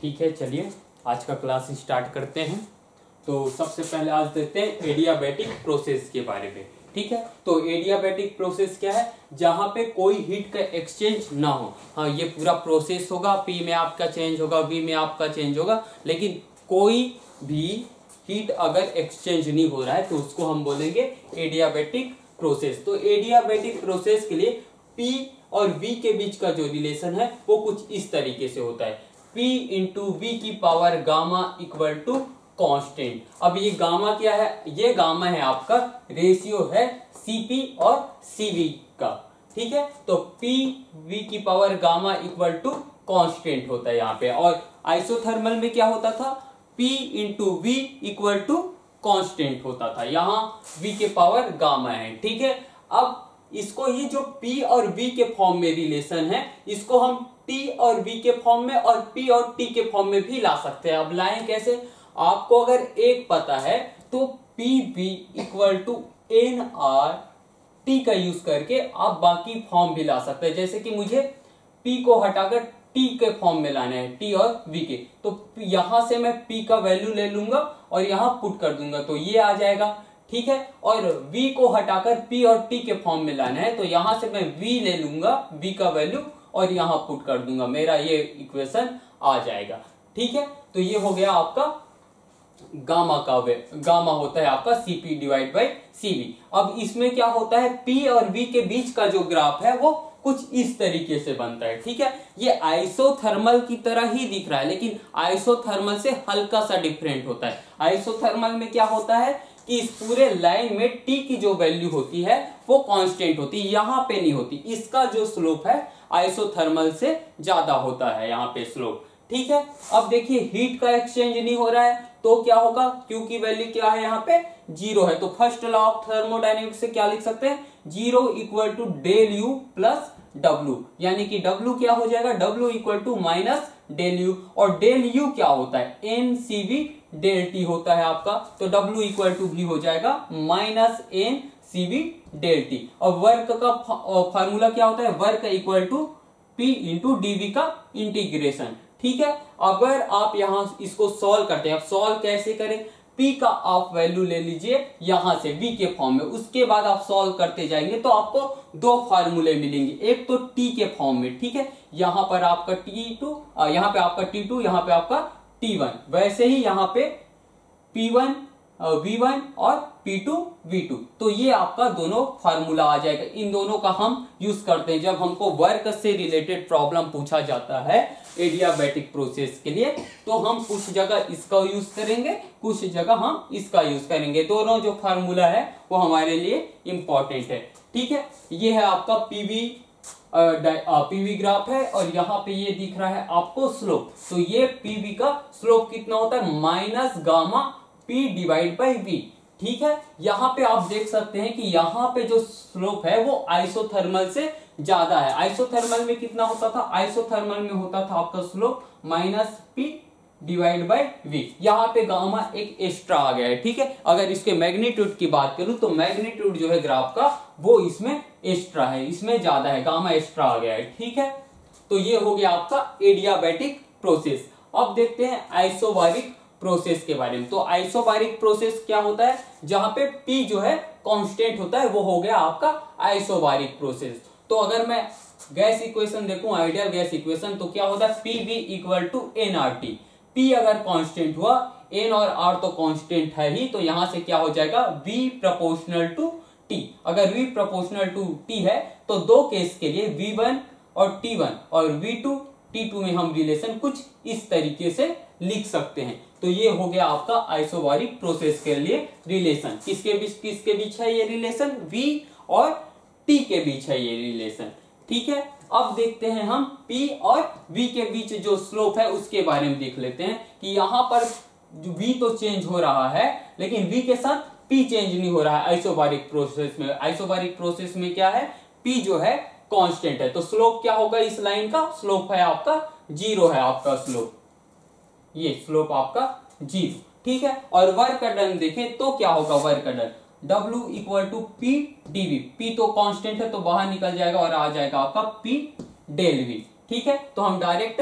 ठीक है, चलिए आज का क्लास स्टार्ट करते हैं। तो सबसे पहले आज देखते हैं एडियाबैटिक प्रोसेस के बारे में। ठीक है, तो एडियाबैटिक प्रोसेस क्या है? जहां पे कोई हीट का एक्सचेंज ना हो। हाँ, ये पूरा प्रोसेस होगा, पी में आपका चेंज होगा, वी में आपका चेंज होगा, लेकिन कोई भी हीट अगर एक्सचेंज नहीं हो रहा है तो उसको हम बोलेंगे एडियाबैटिक प्रोसेस। तो एडियाबैटिक प्रोसेस के लिए P और V के बीच का जो रिलेशन है वो कुछ इस तरीके से होता है, P इंटू वी की power gamma equal to constant. अब ये गामा क्या है? ये गामा है आपका रेशियो है Cp और Cv का। ठीक है, तो P V की power gamma equal to constant होता है यहाँ पे। और आइसोथर्मल में क्या होता था? P into V equal to constant होता था, यहाँ V के पावर गामा है। ठीक है, अब इसको ये जो P और V के फॉर्म में रिलेशन है, इसको हम T और V के फॉर्म में और P और T के फॉर्म में भी ला सकते हैं। अब लाएं कैसे? आपको अगर एक पता है तो PV equal to NR T का यूज करके आप बाकी फॉर्म भी ला सकते हैं। जैसे कि मुझे P को हटाकर T के फॉर्म में लाना है, T और V के, तो यहां से मैं P का वैल्यू ले लूंगा और यहां पुट कर दूंगा तो ये आ जाएगा। ठीक है, और V को हटाकर P और T के फॉर्म में लाना है तो यहां से मैं V ले लूंगा, V का वैल्यू, और यहां पुट कर दूंगा, मेरा ये इक्वेशन आ जाएगा। ठीक है, तो ये हो गया आपका गामा का गामा होता है आपका Cp डिवाइड बाई Cv। अब इसमें क्या होता है? P और V के बीच का जो ग्राफ है वो कुछ इस तरीके से बनता है। ठीक है, ये आइसोथर्मल की तरह ही दिख रहा है, लेकिन आइसोथर्मल से हल्का सा डिफरेंट होता है। आइसोथर्मल में क्या होता है कि इस पूरे लाइन में T की जो वैल्यू होती है वो कांस्टेंट होती है, यहाँ पे नहीं होती। इसका जो स्लोप है आइसोथर्मल से ज्यादा होता है यहाँ पे स्लोप। ठीक है, अब देखिए हीट का एक्सचेंज नहीं हो रहा है तो क्या होगा? Q की वैल्यू क्या है? यहाँ पे 0 है। तो फर्स्ट लॉ ऑफ थर्मोडायनेमिक्स से क्या लिख सकते हैं? 0 equal to del U plus W, यानी कि W क्या हो जाएगा? W equal to minus del U, और डेल U क्या होता है? NCV डेल T होता है आपका, तो W इक्वल टू भी हो जाएगा माइनस NCV डेल T। और वर्क का फार्मूला क्या होता है? Work equal to P into dV का इंटीग्रेशन। ठीक है, अगर आप यहां इसको सॉल्व करते हैं, अब सॉल्व कैसे करें? P का आप वैल्यू ले लीजिए यहां से V के फॉर्म में, उसके बाद आप सॉल्व करते जाएंगे तो आपको दो फार्मूले मिलेंगे, एक तो T के फॉर्म में। ठीक है, यहां पर आपका T2, यहां पे आपका T2, यहां पे आपका T1, वैसे ही यहां पे P1 V1 और P2 V2। तो ये आपका दोनों फार्मूला आ जाएगा। इन दोनों का हम यूज करते हैं जब हमको वर्क से रिलेटेड प्रॉब्लम पूछा जाता है एडियाबैटिक प्रोसेस के लिए, तो हम कुछ जगह इसका यूज करेंगे, कुछ जगह हम इसका यूज करेंगे। दोनों जो फार्मूला है वो हमारे लिए इंपॉर्टेंट है। ठीक है, ये है आपका पीवी ग्राफ है और यहाँ पे ये दिख रहा है आपको स्लोप। तो ये पीवी का स्लोप कितना होता है? Minus gamma P divide by V। ठीक है, यहाँ पे आप देख सकते हैं कि यहाँ पे जो स्लोप है वो आइसोथर्मल से ज्यादा है। आइसोथर्मल में कितना होता था? आइसोथर्मल में होता था आपका slope minus P divide by V। यहाँ पे गामा एक एक्स्ट्रा आ गया है। ठीक है, अगर इसके मैग्नीट्यूड की बात करूं तो मैग्नीट्यूड जो है ग्राफ का वो इसमें एक्स्ट्रा है, इसमें ज्यादा है, गामा एक्स्ट्रा आ गया है। ठीक है, तो ये हो गया आपका एडियाबैटिक प्रोसेस। अब देखते हैं आइसोबारिक प्रोसेस के बारे में। तो आइसोबारिक प्रोसेस क्या होता है? जहां पे P जो है कांस्टेंट होता है, वो हो गया आपका आइसोबारिक प्रोसेस। तो अगर मैं गैस इक्वेशन देखूं, आइडियल गैस इक्वेशन, तो क्या होता है? PV equal to nRT। P अगर कांस्टेंट हुआ, N और R तो कांस्टेंट है ही, तो यहां से क्या हो जाएगा? V proportional to T। अगर V प्रोपोर्शनल टू T है तो दो केस के लिए V1 और T1 और V2 T2 में हम रिलेशन कुछ इस तरीके से लिख सकते हैं। तो ये हो गया आपका आइसोबारिक प्रोसेस के लिए रिलेशन। किसके बीच है ये रिलेशन? V और T के बीच है ये रिलेशन। ठीक है, अब देखते हैं हम P और V के बीच जो स्लोप है उसके बारे में देख लेते हैं कि यहाँ पर V तो चेंज हो रहा है लेकिन V के साथ P चेंज नहीं हो रहा है आइसोबारिक प्रोसेस में। आइसोबारिक प्रोसेस में क्या है? P जो है कांस्टेंट है, तो स्लोप क्या होगा? इस लाइन का स्लोप है आपका 0 है, आपका स्लोप, ये स्लोप आपका 0। ठीक है, और वर्क डन देखें तो क्या होगा? Work done W equal to P dV। P तो कांस्टेंट है तो बाहर निकल जाएगा और आ जाएगा आपका P डेल V। ठीक है, तो हम डायरेक्ट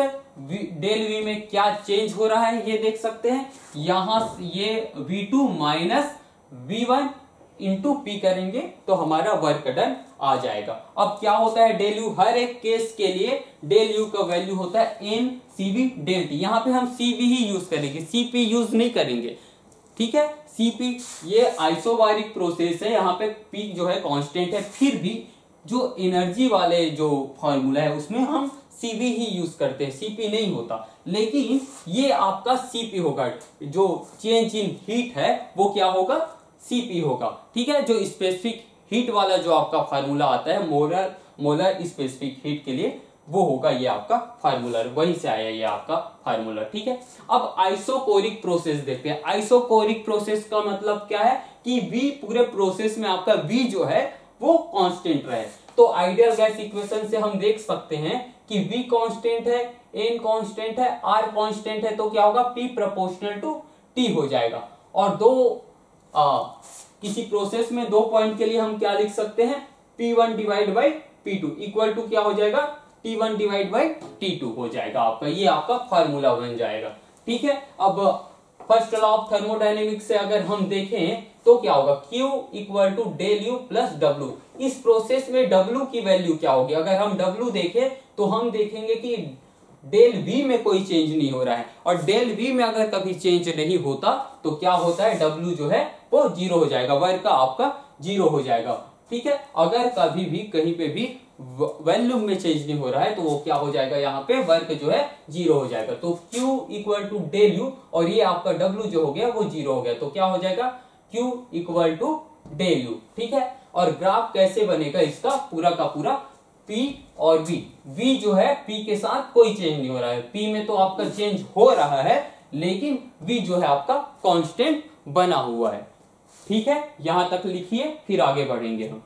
डेल वी में क्या चेंज हो रहा है ये देख सकते हैं। यहां ये V2 minus V1 into P करेंगे तो हमारा वर्क डन आ जाएगा। अब क्या होता है डेल यू, हर एक केस के लिए डेल यू का वैल्यू होता है एन सीवी डेल टी। यहां पे हम सीवी ही यूज करेंगे, सीपी यूज नहीं करेंगे, ठीक है। सीपी ये आइसोबारिक प्रोसेस है, यहाँ पे पी जो है कांस्टेंट है, फिर भी जो एनर्जी वाले जो फॉर्मूला है उसमें हम सीवी ही यूज करते हैं, सीपी नहीं होता। लेकिन ये आपका सीपी होगा, जो चेंज इन हीट है वो क्या होगा, सीपी होगा, ठीक है। जो स्पेसिफिक हीट वाला जो आपका फार्मूला आता है मोलर स्पेसिफिक हीट के लिए, वो होगा ये आपका फार्मूला, वहीं से आया ये आपका फार्मूला, ठीक है। अब आइसोकोरिक प्रोसेस देखते हैं। आइसोकोरिक प्रोसेस का मतलब क्या है कि V पूरे प्रोसेस में आपका V जो है वो कांस्टेंट रहे। तो आइडियल गैस इक्वेशन से हम देख सकते हैं कि V कांस्टेंट है, N कांस्टेंट है, R कांस्टेंट है, तो क्या होगा P प्रोपोर्शनल टू T हो जाएगा। और किसी प्रोसेस में 2 पॉइंट के लिए हम क्या लिख सकते हैं, P1 divide by P2 equal to क्या हो जाएगा, T1 डिवाइड बाई T2 हो जाएगा आपका, ये आपका फार्मूला बन जाएगा, ठीक है। अब फर्स्ट लॉ ऑफ थर्मोडायनेमिक्स से अगर हम देखें तो क्या होगा, Q equal to del U plus W. इस प्रोसेस में W की वैल्यू क्या होगी, अगर हम W देखें तो हम देखेंगे कि डेल V में कोई चेंज नहीं हो रहा है, और डेल V में अगर कभी चेंज नहीं होता तो क्या होता है, W जो है वो 0 हो जाएगा, वर्क का आपका 0 हो जाएगा, ठीक है। अगर कभी भी कहीं पे भी वॉल्यूम में चेंज नहीं हो रहा है तो वो क्या हो जाएगा, यहाँ पे वर्क जो है 0 हो जाएगा। तो Q equal to del U, और ये आपका W जो हो गया वो 0 हो गया, तो क्या हो जाएगा Q equal to del U, ठीक है। और ग्राफ कैसे बनेगा इसका, पूरा का पूरा P और V जो है P के साथ कोई चेंज नहीं हो रहा है, P में तो आपका चेंज हो रहा है लेकिन V जो है आपका कांस्टेंट बना हुआ है, ठीक है। यहां तक लिखिए, फिर आगे बढ़ेंगे हम।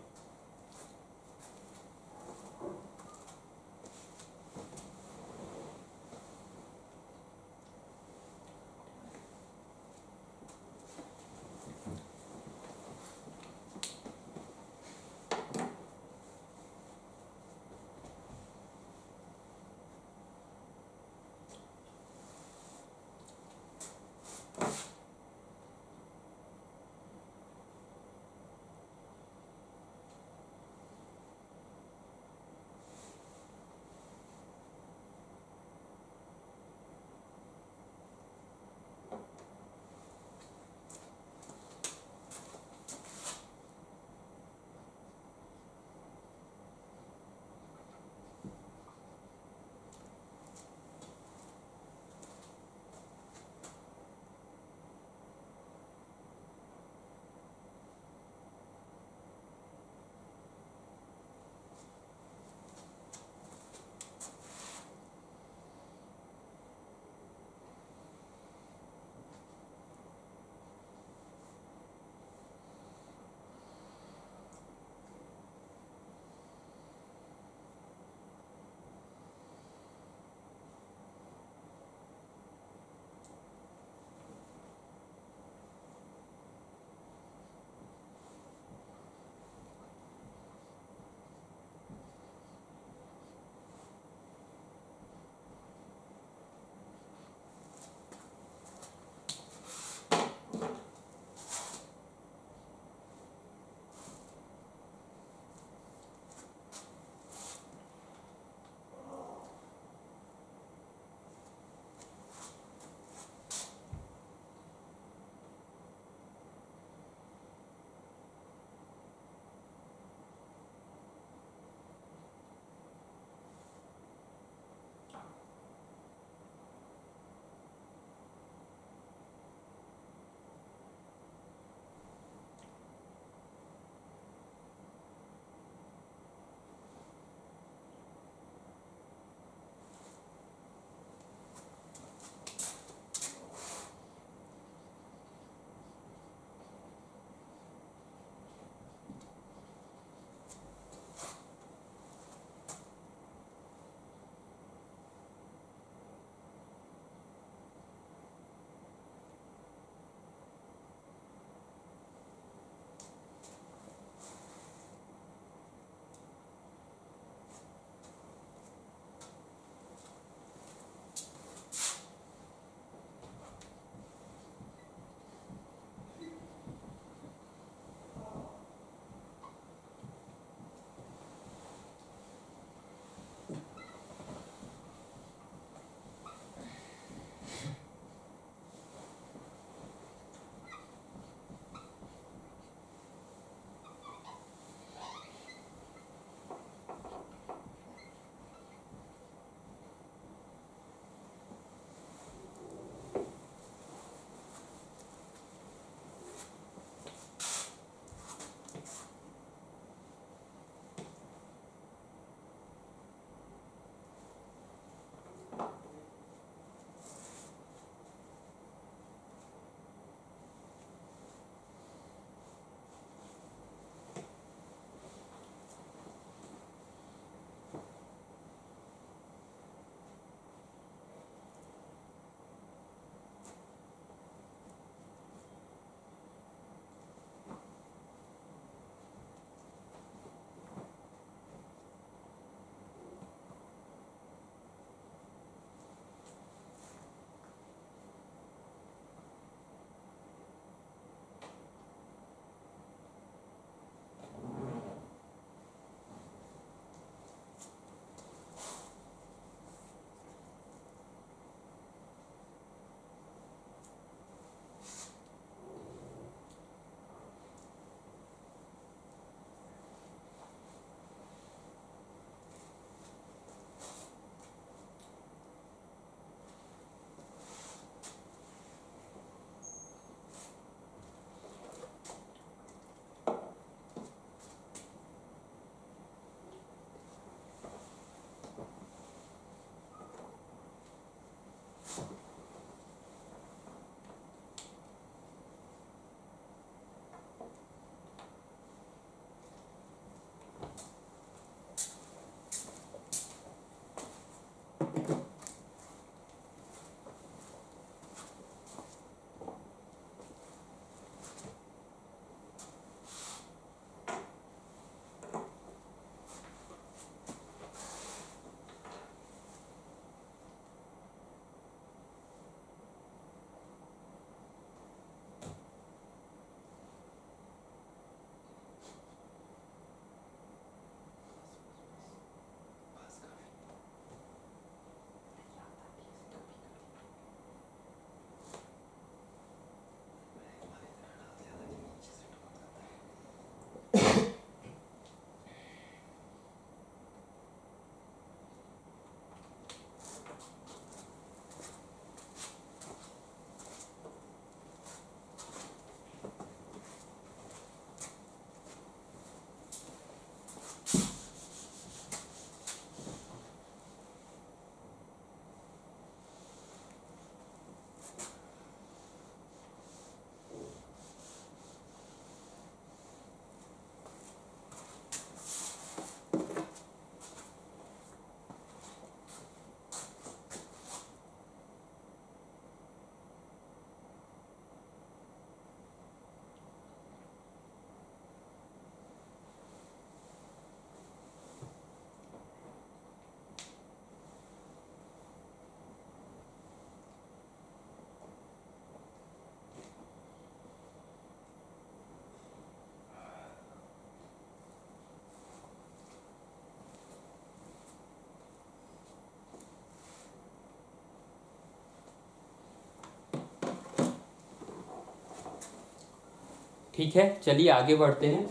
ठीक है, चलिए आगे बढ़ते हैं।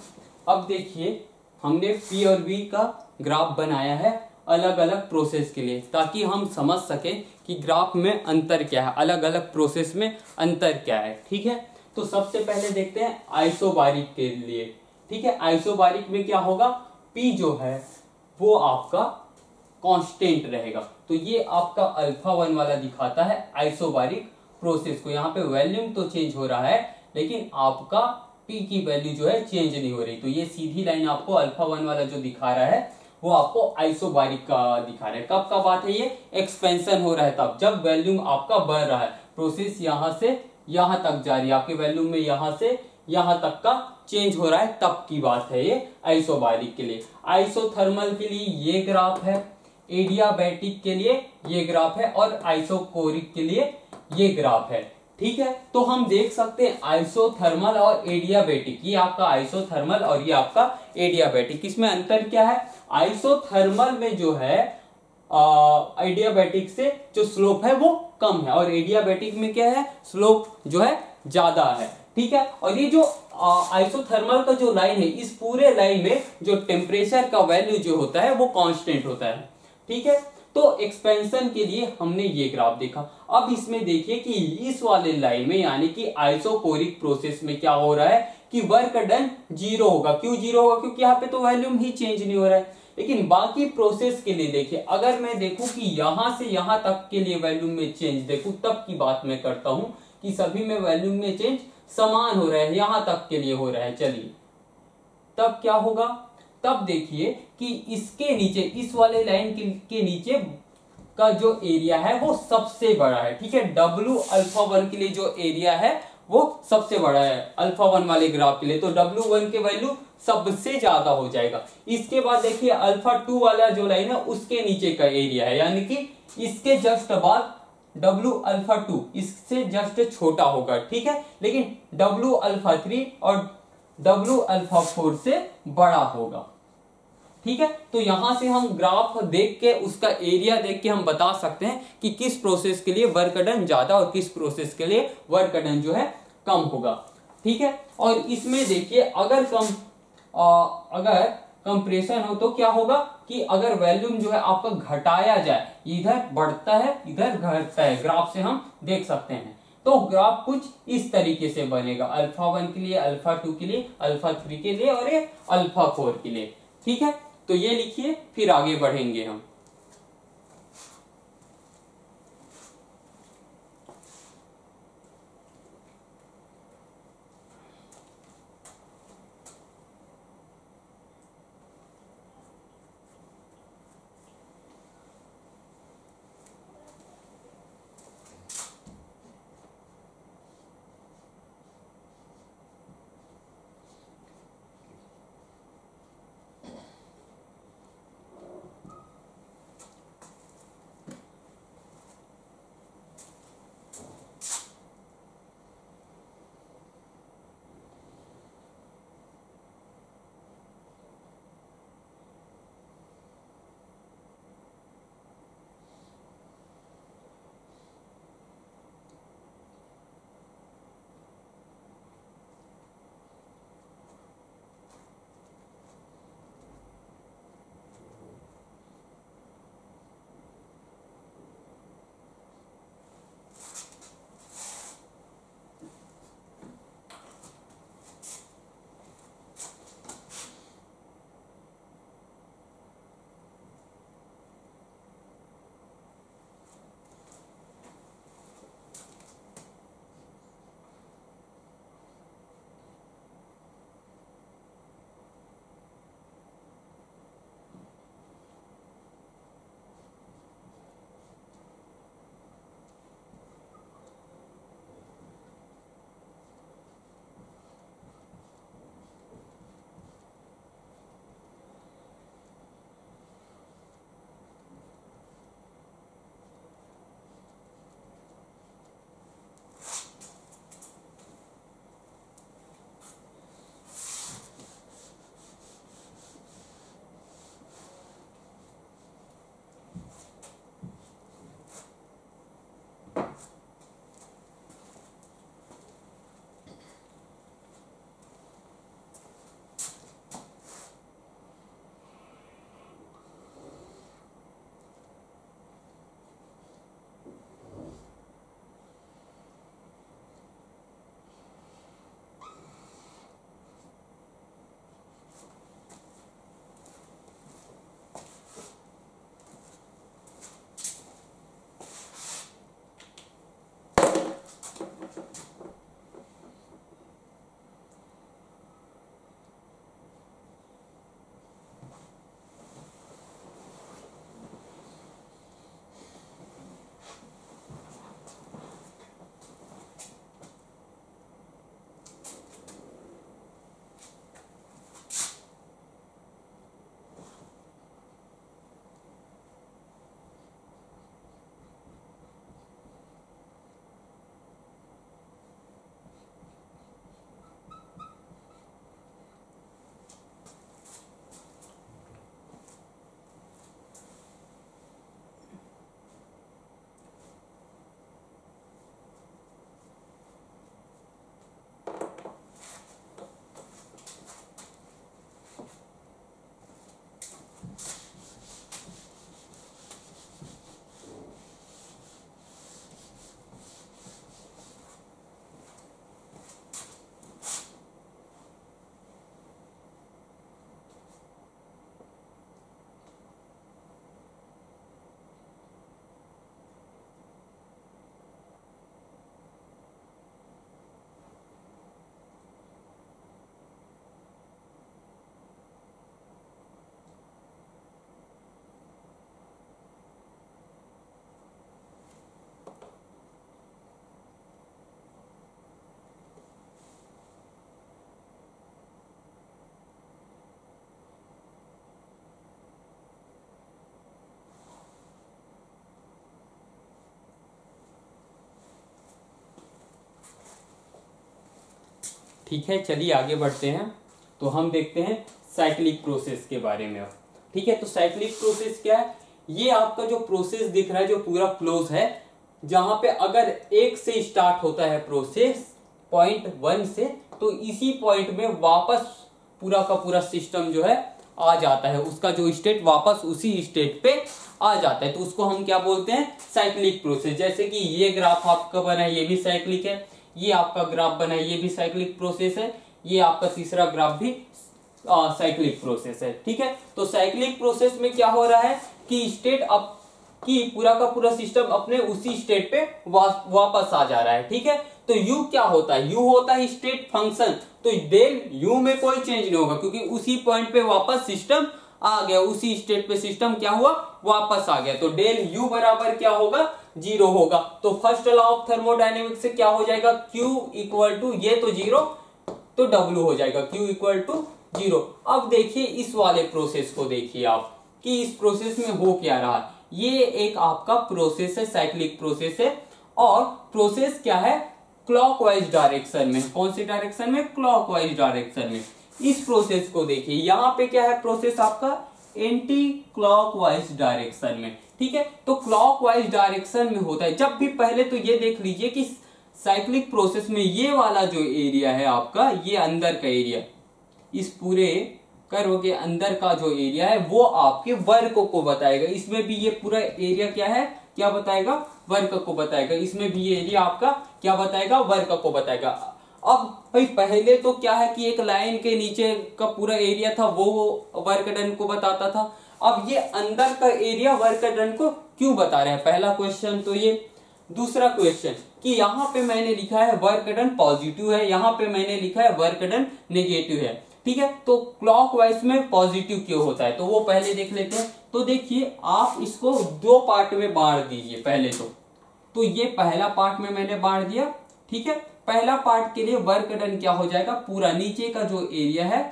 अब देखिए हमने पी और वी का ग्राफ बनाया है अलग अलग प्रोसेस के लिए, ताकि हम समझ सकें कि ग्राफ में अंतर क्या है, अलग अलग प्रोसेस में अंतर क्या है। ठीक है, तो सबसे पहले देखते हैं आइसोबारिक के लिए। ठीक है, आइसोबारिक में क्या होगा, पी जो है वो आपका कांस्टेंट रहेगा। तो ये आपका अल्फा 1 वाला दिखाता है आइसोबारिक प्रोसेस को। यहाँ पे वॉल्यूम तो चेंज हो रहा है लेकिन आपका पी की वैल्यू जो है चेंज नहीं हो रही। तो ये सीधी लाइन आपको अल्फा 1 वाला जो दिखा रहा है वो आपको आइसोबारिक का दिखा रहा है। कब का बात है ये, एक्सपेंशन हो रहा है तब, जब वॉल्यूम आपका बढ़ रहा है, प्रोसेस यहां से यहां तक जा रही है, आपके वॉल्यूम में यहां से यहां तक का चेंज हो रहा है, तब की बात है ये आइसोबारिक के लिए। आइसोथर्मल के लिए ये ग्राफ है, एडियाबैटिक के लिए ये ग्राफ है और आइसोकोरिक के लिए ये ग्राफ है। ठीक है, तो हम देख सकते हैं आइसोथर्मल और एडियाबैटिक, ये आपका आइसोथर्मल और ये आपका एडियाबैटिक। इसमें अंतर क्या है, आइसोथर्मल में जो है एडियाबैटिक से जो स्लोप है वो कम है और एडियाबैटिक में क्या है, स्लोप जो है ज्यादा है। ठीक है, और ये जो आइसोथर्मल का जो लाइन है, इस पूरे लाइन में जो टेम्परेचर का वैल्यू जो होता है वो कांस्टेंट होता है। ठीक है, तो एक्सपेंशन के लिए हमने ये ग्राफ देखा। अब इसमें देखिए कि इस वाले लाइन में यानी कि आइसोकोरिक प्रोसेस में क्या हो रहा है कि वर्क डन जीरो होगा। क्यों जीरो होगा, क्योंकि यहाँ पे तो वॉल्यूम ही चेंज नहीं हो रहा है। लेकिन बाकी प्रोसेस के लिए देखिए, अगर मैं देखूं कि यहां से यहां तक के लिए वॉल्यूम में चेंज देखूं, तब की बात मैं करता हूं कि सभी में वॉल्यूम में चेंज समान हो रहा है, यहां तक के लिए हो रहा है। चलिए तब क्या होगा, तब देखिए कि इसके नीचे, इस वाले लाइन के नीचे का जो एरिया है वो सबसे बड़ा है। ठीक है, W अल्फा 1 के लिए जो एरिया है वो सबसे बड़ा है अल्फा 1 वाले ग्राफ के लिए, तो W1 के वैल्यू सबसे ज्यादा हो जाएगा। इसके बाद देखिए अल्फा 2 वाला जो लाइन है उसके नीचे का एरिया है, यानी कि इसके जस्ट बाद W अल्फा 2 इससे जस्ट छोटा होगा। ठीक है, लेकिन W अल्फा 3 और W अल्फा 4 से बड़ा होगा। ठीक है, तो यहां से हम ग्राफ देख के उसका एरिया देख के हम बता सकते हैं कि किस प्रोसेस के लिए वर्क डन ज्यादा और किस प्रोसेस के लिए वर्क डन जो है कम होगा। ठीक है, और इसमें देखिए अगर अगर कंप्रेशन हो तो क्या होगा कि अगर वॉल्यूम जो है आपका घटाया जाए, इधर बढ़ता है इधर घटता है, ग्राफ से हम देख सकते हैं। तो ग्राफ कुछ इस तरीके से बनेगा, अल्फा 1 के लिए, अल्फा 2 के लिए, अल्फा 3 के लिए और ये अल्फा 4 के लिए। ठीक है, तो ये लिखिए, फिर आगे बढ़ेंगे हम। ठीक है, चलिए आगे बढ़ते हैं। तो हम देखते हैं साइक्लिक प्रोसेस के बारे में अब। ठीक है, तो साइक्लिक प्रोसेस क्या है? ये आपका जो प्रोसेस दिख रहा है जो पूरा क्लोज है, जहां पे अगर एक से स्टार्ट होता है प्रोसेस पॉइंट 1 से, तो इसी पॉइंट में वापस पूरा का पूरा सिस्टम जो है आ जाता है, उसका जो स्टेट वापस उसी स्टेट पे आ जाता है। तो उसको हम क्या बोलते हैं? Cyclic process. जैसे कि ये ग्राफ आपका बना है, ये भी साइक्लिक है, ये आपका ग्राफ बना है, ये भी साइक्लिक प्रोसेस है, ये आपका तीसरा ग्राफ भी साइक्लिक प्रोसेस है। ठीक है, तो साइक्लिक प्रोसेस में क्या हो रहा है कि स्टेट अब कि पूरा का पूरा सिस्टम अपने उसी स्टेट पे वापस आ जा रहा है। ठीक है, तो यू क्या होता है? यू होता है स्टेट फंक्शन। तो डेल यू में कोई चेंज नहीं होगा, क्योंकि उसी पॉइंट पे वापस सिस्टम आ गया, उसी स्टेट पे सिस्टम क्या हुआ? वापस आ गया। तो डेल यू बराबर क्या होगा? 0 होगा। तो फर्स्ट लॉ ऑफ थर्मोडायनेमिक्स से क्या हो जाएगा? Q इक्वल टू, ये तो 0, तो W हो जाएगा, Q इक्वल टू 0। अब देखिए इस वाले प्रोसेस को देखिए आप कि इस प्रोसेस में हो क्या रहा है। ये एक आपका प्रोसेस है, साइक्लिक प्रोसेस है, और प्रोसेस क्या है? क्लॉकवाइज डायरेक्शन में। कौन सी डायरेक्शन में? क्लॉकवाइज डायरेक्शन में। इस प्रोसेस को देखिए, यहां पे क्या है प्रोसेस आपका? एंटी क्लॉकवाइज डायरेक्शन में। ठीक है, तो क्लॉकवाइज डायरेक्शन में होता है जब भी। पहले तो ये देख लीजिए कि साइक्लिक प्रोसेस में ये वाला जो एरिया है आपका, ये अंदर का एरिया, इस पूरे कर्व के अंदर का जो एरिया है वो आपके वर्क को बताएगा। इसमें भी ये पूरा एरिया क्या है? क्या बताएगा? वर्क को बताएगा। इसमें भी ये एरिया आपका क्या बताएगा? वर्क को बताएगा। अब भाई पहले तो क्या है कि एक लाइन के नीचे का पूरा एरिया था वो वर्क डन को बताता था। अब ये अंदर का एरिया वर्क डन को क्यों बता रहे हैं? पहला क्वेश्चन तो ये। दूसरा क्वेश्चन कि यहाँ पे मैंने लिखा है वर्क डन पॉजिटिव है, यहाँ पे मैंने लिखा है वर्क डन नेगेटिव है। ठीक है, तो क्लॉकवाइज में पॉजिटिव क्यों होता है? तो वो पहले देख लेते हैं। तो देखिए आप इसको दो पार्ट में बांट दीजिए पहले तो ये पहला पार्ट में मैंने बांट दिया। ठीक है, पहला पार्ट के लिए वर्क डन क्या हो जाएगा? पूरा नीचे का जो एरिया है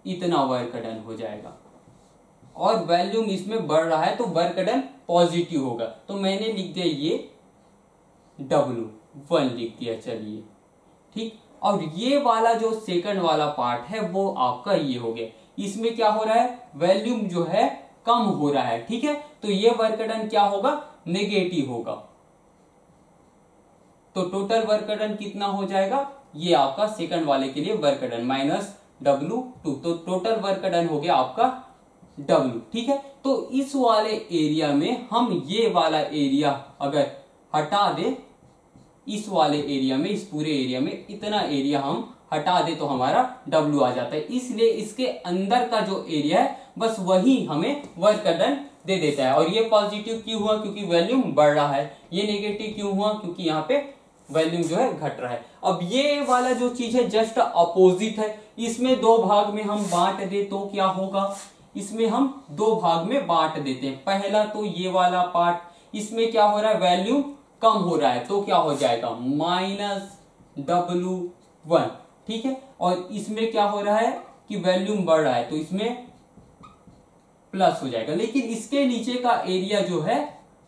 इतना वर्क डन हो जाएगा, और वॉल्यूम इसमें बढ़ रहा है तो वर्क डन पॉजिटिव होगा। तो मैंने लिख दिया ये W1 लिख दिया। चलिए ठीक, और ये वाला जो सेकंड वाला पार्ट है वो आपका ये हो गया। इसमें क्या हो रहा है? वॉल्यूम जो है कम हो रहा है। ठीक है, तो ये वर्क डन क्या होगा? नेगेटिव होगा। तो टोटल वर्क डन कितना हो जाएगा? ये आपका सेकंड वाले के लिए वर्क डन माइनस W2, तो टोटल वर्क डन हो गया आपका W। ठीक है, तो इस वाले एरिया में हम ये वाला एरिया अगर हटा दे, इस वाले एरिया में, इस पूरे एरिया में इतना एरिया हम हटा दे तो हमारा W आ जाता है। इसलिए इसके अंदर का जो एरिया है बस वही हमें वर्क डन दे देता है। और ये पॉजिटिव क्यों हुआ? क्योंकि वॉल्यूम बढ़ रहा है। ये नेगेटिव क्यों हुआ? क्योंकि यहाँ पे वॉल्यूम जो है घट रहा है। अब ये वाला जो चीज है जस्ट अपोजिट है। इसमें दो भाग में हम बांट दे तो क्या होगा? इसमें हम दो भाग में बांट देते हैं। पहला तो ये वाला पार्ट, इसमें क्या हो रहा है? वॉल्यूम कम हो रहा है तो क्या हो जाएगा? Minus W1। ठीक है, और इसमें क्या हो रहा है कि वॉल्यूम बढ़ रहा है तो इसमें प्लस हो जाएगा। लेकिन इसके नीचे का एरिया जो है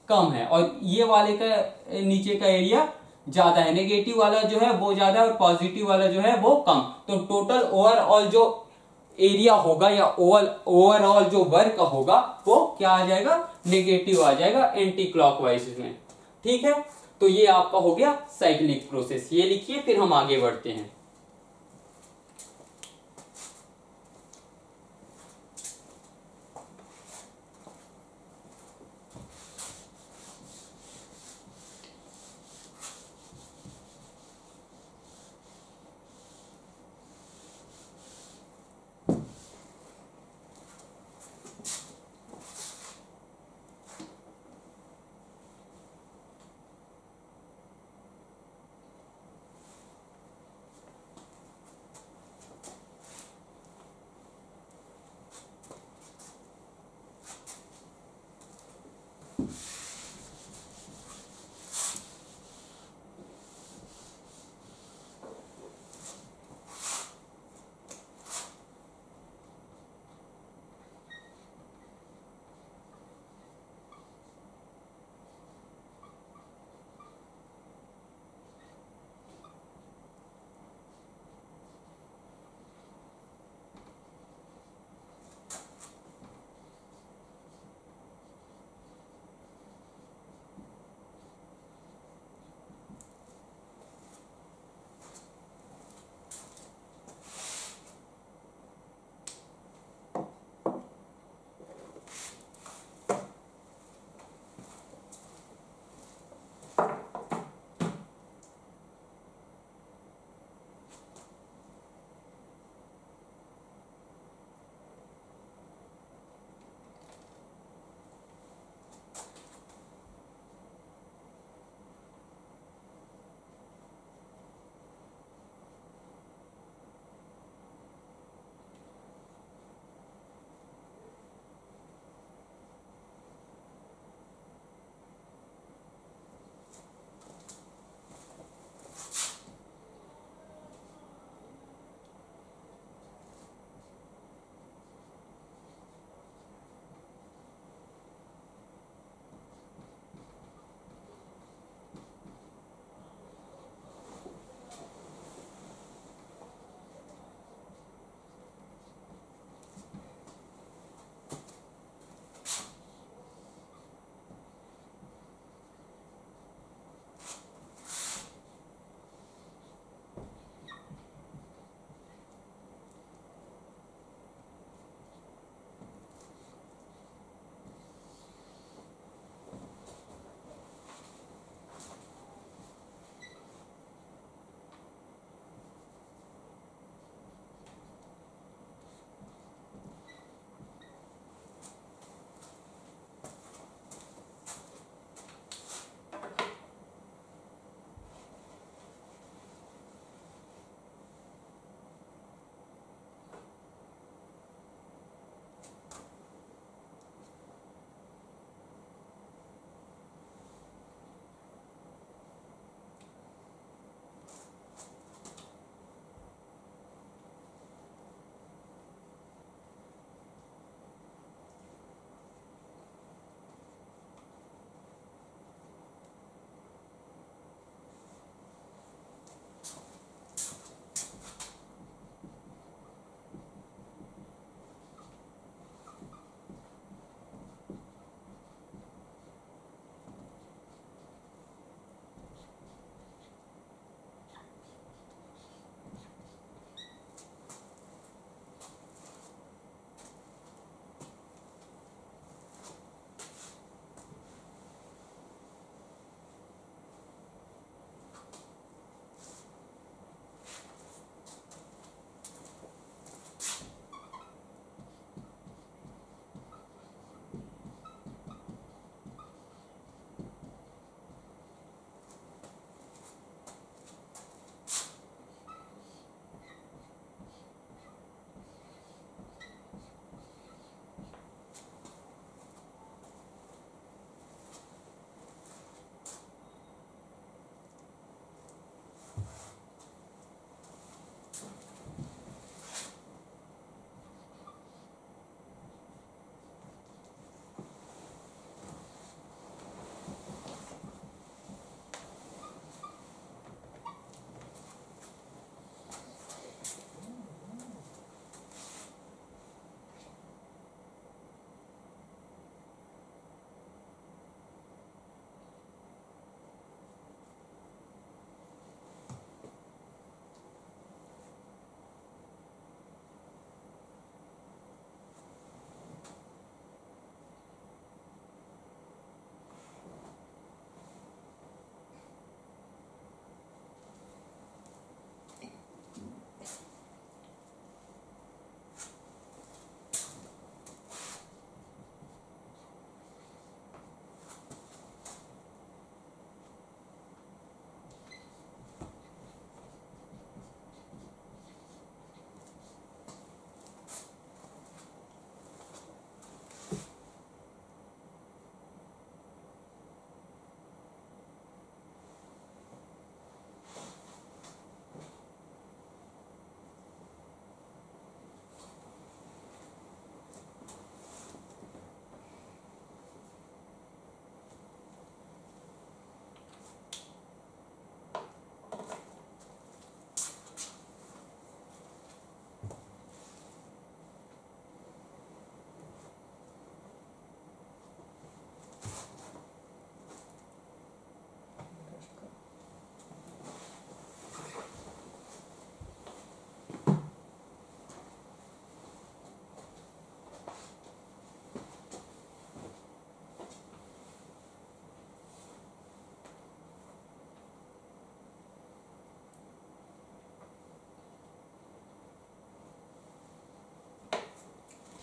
कम है और ये वाले का नीचे का एरिया ज्यादा है। नेगेटिव वाला जो है वो ज्यादा और पॉजिटिव वाला जो है वो कम। तो टोटल ओवरऑल जो एरिया होगा या ओवरऑल जो वर्क होगा वो क्या आ जाएगा? नेगेटिव आ जाएगा एंटी क्लॉकवाइज में। ठीक है, तो ये आपका हो गया साइक्लिक प्रोसेस। ये लिखिए, फिर हम आगे बढ़ते हैं।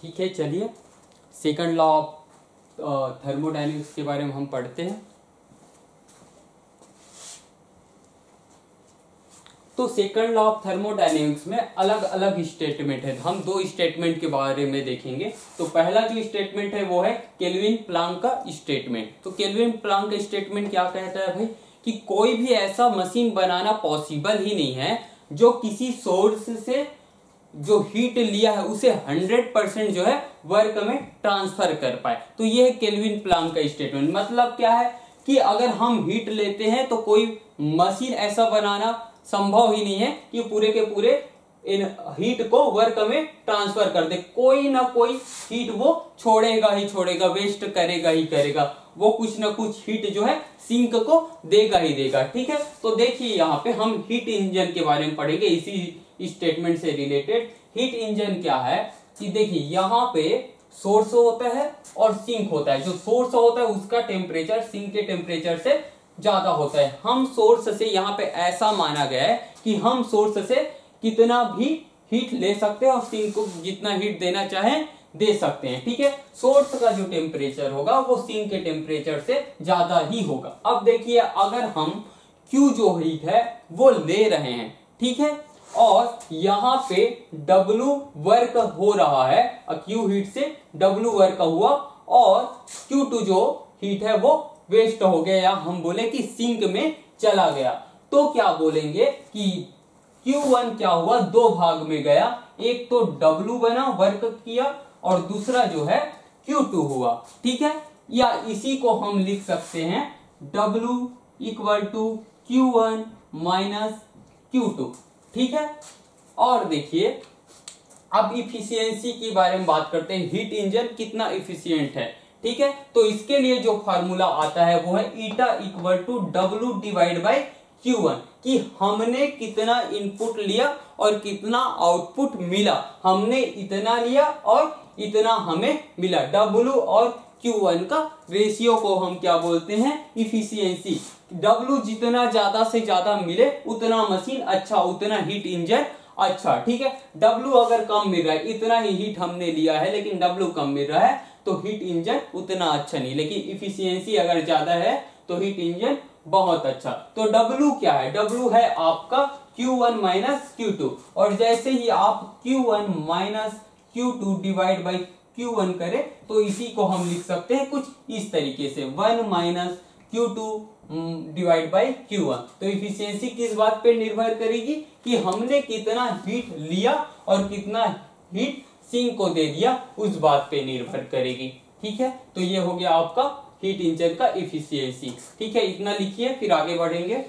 ठीक है, चलिए सेकंड लॉ ऑफ थर्मोडायनेमिक्स के बारे में हम पढ़ते हैं। तो सेकंड लॉ ऑफ थर्मोडायनेमिक्स में अलग अलग स्टेटमेंट है। हम दो स्टेटमेंट के बारे में देखेंगे। तो पहला जो स्टेटमेंट है वो है केल्विन प्लांक का स्टेटमेंट। तो केल्विन प्लांक का स्टेटमेंट क्या कहता है भाई, कि कोई भी ऐसा मशीन बनाना पॉसिबल ही नहीं है जो किसी सोर्स से जो हीट लिया है उसे 100% जो है वर्क में ट्रांसफर कर पाए। तो ये है केल्विन प्लांक का स्टेटमेंट। मतलब क्या है कि अगर हम हीट लेते हैं तो कोई मशीन ऐसा बनाना संभव ही नहीं है कि पूरे के पूरे इन हीट को वर्क में ट्रांसफर कर दे। कोई ना कोई हीट वो छोड़ेगा ही छोड़ेगा, वेस्ट करेगा ही करेगा। वो कुछ ना कुछ हीट जो है सिंक को देगा ही देगा। ठीक है, तो देखिए यहाँ पे हम हीट इंजन के बारे में पढ़ेंगे इसी स्टेटमेंट से रिलेटेड। हीट इंजन क्या है कि देखिए यहाँ पे सोर्स होता है और सिंक होता है। जो सोर्स होता है उसका टेम्परेचर सिंक के टेम्परेचर से ज्यादा होता है। हम सोर्स से यहाँ पे ऐसा माना गया है कि हम सोर्स से कितना भी हीट ले सकते हैं और सिंक को जितना हीट देना चाहे दे सकते हैं। ठीक है, सोर्स का जो टेम्परेचर होगा वो सिंक के टेम्परेचर से ज्यादा ही होगा। अब देखिए अगर हम Q जो हीट है वो ले रहे हैं, ठीक है, और यहाँ पे W वर्क हो रहा है, Q हीट से W वर्क हुआ और Q2 जो हीट है वो वेस्ट हो गया, या हम बोले कि सिंक में चला गया। तो क्या बोलेंगे कि Q1 क्या हुआ, दो भाग में गया। एक तो W बना, वर्क किया, और दूसरा जो है Q2 हुआ। ठीक है, या इसी को हम लिख सकते हैं W equal to Q1 minus Q2। ठीक है, और देखिए अब इफिशियंसी के बारे में बात करते हैं। हीट इंजन कितना इफिशियंट है। ठीक है, तो इसके लिए जो फार्मूला आता है वो है eta equal to W divide by Q1, कि हमने कितना इनपुट लिया और कितना आउटपुट मिला। हमने इतना लिया और इतना हमें मिला। W और Q1 का रेशियो को हम क्या बोलते हैं, इफिशियंसी। W जितना ज्यादा से ज्यादा मिले उतना मशीन अच्छा, उतना हीट इंजन अच्छा। ठीक है, W अगर कम मिल रहा है, इतना ही हीट हमने लिया है लेकिन W कम मिल रहा है, तो हीट इंजन उतना अच्छा नहीं। लेकिन इफिशियंसी अगर ज्यादा है तो हीट इंजन बहुत अच्छा। तो W क्या है, W है आपका Q1 माइनस Q2, और जैसे ही आप Q1 minus Q2 divide by Q1 करें तो इसी को हम लिख सकते हैं कुछ इस तरीके से, 1 minus Q2 divide by Q1। तो इफिशियंसी किस बात पे निर्भर करेगी कि हमने कितना हीट लिया और कितना हीट सिंक को दे दिया, उस बात पे निर्भर करेगी। ठीक है, तो ये हो गया आपका हीट इंजन का इफिशियंसी। ठीक है, इतना लिखिए फिर आगे बढ़ेंगे।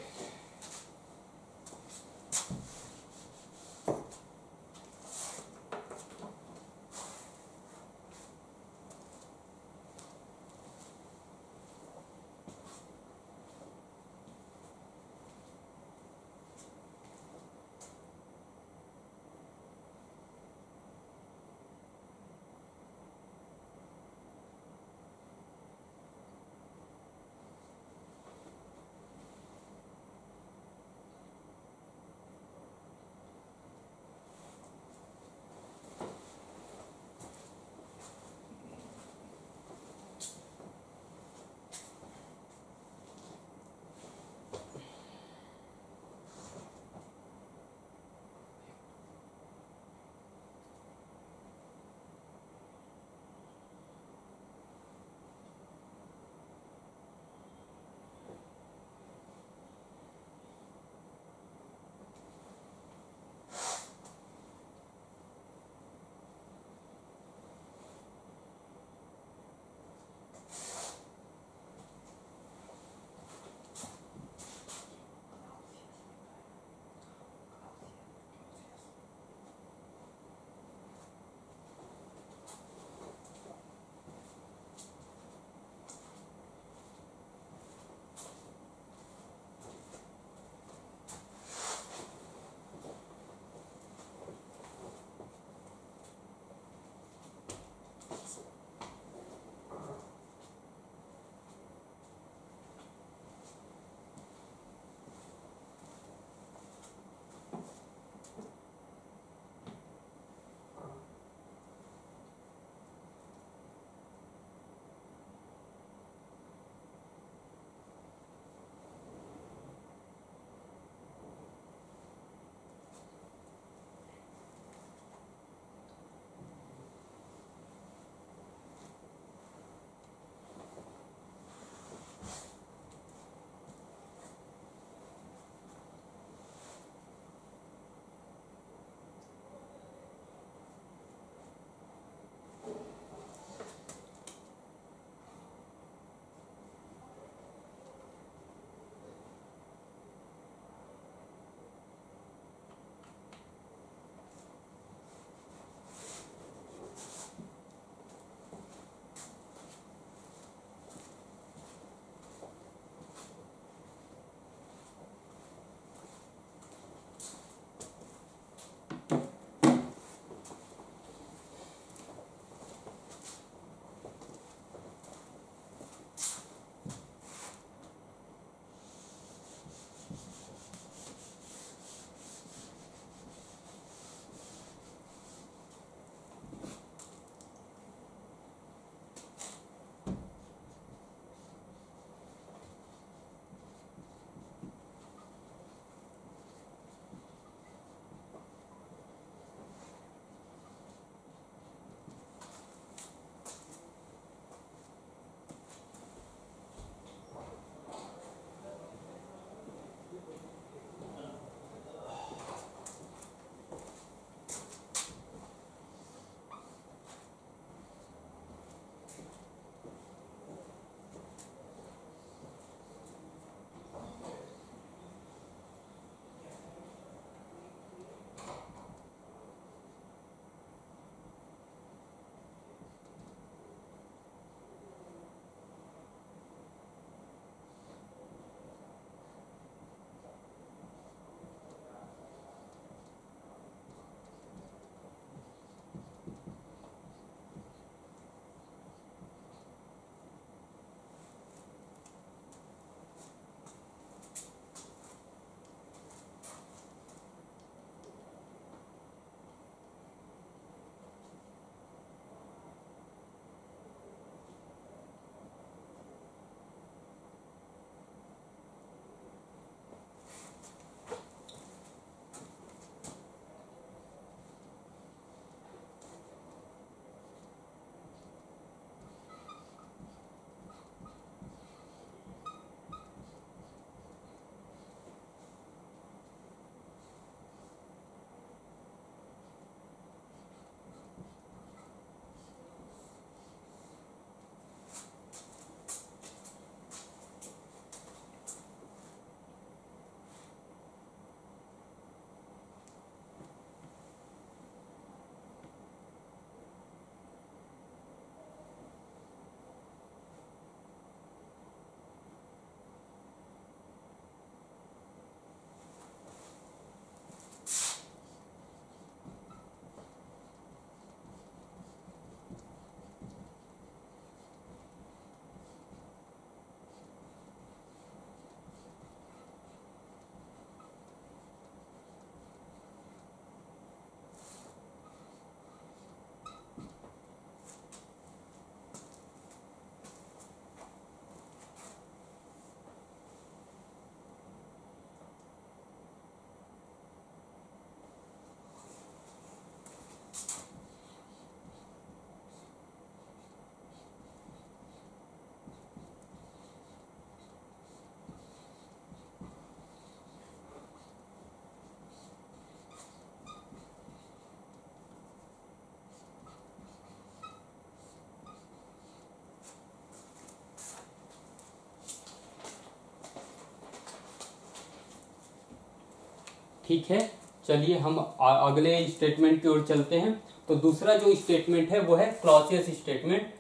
ठीक है, चलिए हम अगले स्टेटमेंट की ओर चलते हैं। तो दूसरा जो स्टेटमेंट है वो है क्लॉसियस स्टेटमेंट।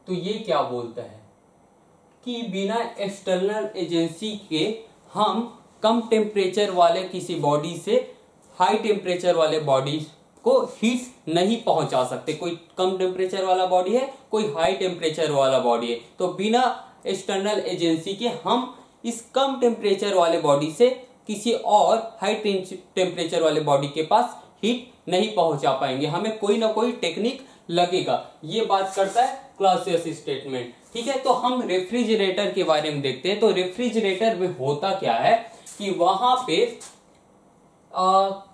तो ये क्या बोलता है कि बिना एक्सटर्नल एजेंसी के हम कम टेम्परेचर वाले किसी बॉडी से हाई टेम्परेचर वाले बॉडी को हीट नहीं पहुंचा सकते। कोई कम टेम्परेचर वाला बॉडी है, कोई हाई टेम्परेचर वाला बॉडी है, तो बिना एक्सटर्नल एजेंसी के हम इस कम टेम्परेचर वाले बॉडी से किसी और हाई टेम्परेचर वाले बॉडी के पास हीट नहीं पहुंचा पाएंगे, हमें कोई ना कोई टेक्निक लगेगा। ये बात करता है क्लॉसियस स्टेटमेंट। ठीक है, तो हम रेफ्रिजरेटर के बारे में देखते हैं। तो रेफ्रिजरेटर में होता क्या है कि वहां पे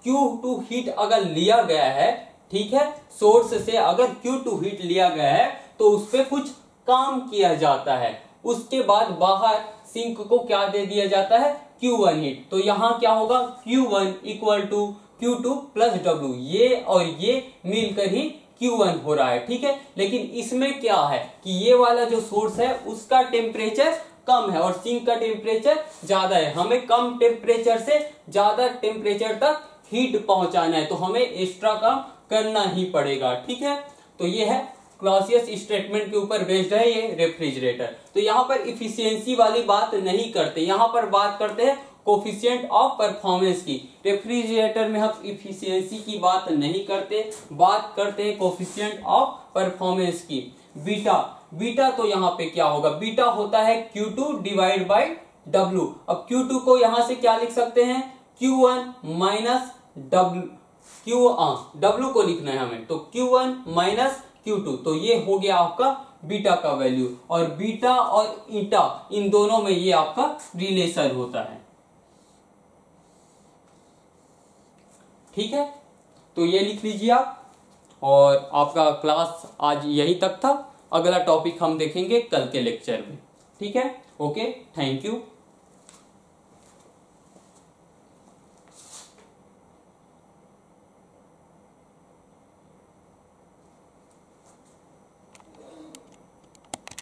Q2 हीट अगर लिया गया है, ठीक है, सोर्स से अगर Q2 हीट लिया गया है तो उस पर कुछ काम किया जाता है, उसके बाद बाहर सिंक को क्या दे दिया जाता है, Q1 हीट। तो यहाँ क्या होगा, Q1 equal to Q2 plus W, ये और ये मिलकर ही Q1 हो रहा है। ठीक है, लेकिन इसमें क्या है कि ये वाला जो सोर्स है उसका टेम्परेचर कम है और सिंक का टेम्परेचर ज्यादा है, हमें कम टेम्परेचर से ज्यादा टेम्परेचर तक हीट पहुंचाना है, तो हमें एक्स्ट्रा काम करना ही पड़ेगा। ठीक है, तो ये है क्लॉसियस स्टेटमेंट के ऊपर बेस्ड है ये रेफ्रिजरेटर। तो यहाँ पर इफिशियंसी वाली बात नहीं करते, यहाँ पर बात करते हैं कोफिशिएंट ऑफ परफॉर्मेंस की। रेफ्रिजरेटर में हम इफिशियंसी की बात नहीं करते, बात करते हैं कोफिशिएंट ऑफ परफॉर्मेंस की। बीटा तो यहाँ पे क्या होगा, बीटा होता है Q2 डिवाइड बाई W। अब Q2 को यहां से क्या लिख सकते हैं, Q1 माइनस W को लिखना है हमें, तो Q1 माइनस Q2, तो ये हो गया आपका बीटा का वैल्यू। और बीटा और ईटा इन दोनों में ये आपका रिलेशन होता है। ठीक है, तो ये लिख लीजिए आप। और आपका क्लास आज यही तक था, अगला टॉपिक हम देखेंगे कल के लेक्चर में। ठीक है, ओके, थैंक यू।